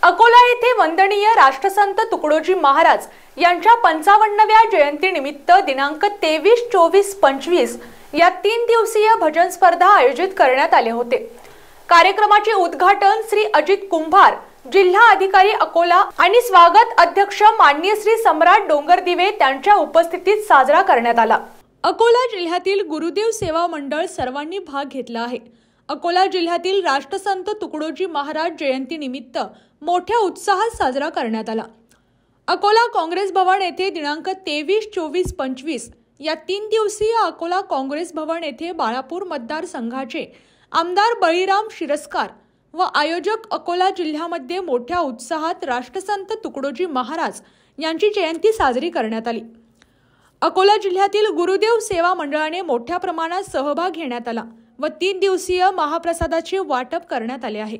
अकोला येथे वंदनीय राष्ट्रसंत तुकडोजी महाराज यांच्या 55व्या जयंतीनिमित्त दिनांक 23, 24, 25 या 3 दिवसीय भजन स्पर्धा आयोजित करण्यात आले होते। कार्यक्रमाचे उद्घाटन श्री अजित कुंभार, जिल्हा अधिकारी अकोला आणि स्वागत अध्यक्ष माननीय श्री सम्राट डोंगरदिवे यांच्या उपस्थितीत साजरा करण्यात आला। अकोला जिल्ह्यातील गुरुदेव सेवा मंडळ सर्वांनी भाग घेतला आहे। अकोला जिल्ह्यातील राष्ट्रसंत तुकडोजी महाराज जयंतीनिमित्त मोठ्या उत्साहात साजरा करण्यात आला। अकोला काँग्रेस भवन येथे दिनांक 23, 24, 25 या 3 दिवसीय अकोला काँग्रेस भवन येथे बाळापूर मतदारसंघाचे आमदार बळीराम शिरस्कार व आयोजक अकोला जिल्ह्यामध्ये मोठ्या उत्साहात राष्ट्रसंत तुकडोजी महाराज यांची जयंती साजरी करण्यात आली। अकोला जिल्ह्यातील गुरुदेव सेवा मंडळाने मोठ्या प्रमाणात सहभाग घेण्यात आला व 3 दिवसीय महाप्रसादाचे वाटप करण्यात आले आहे।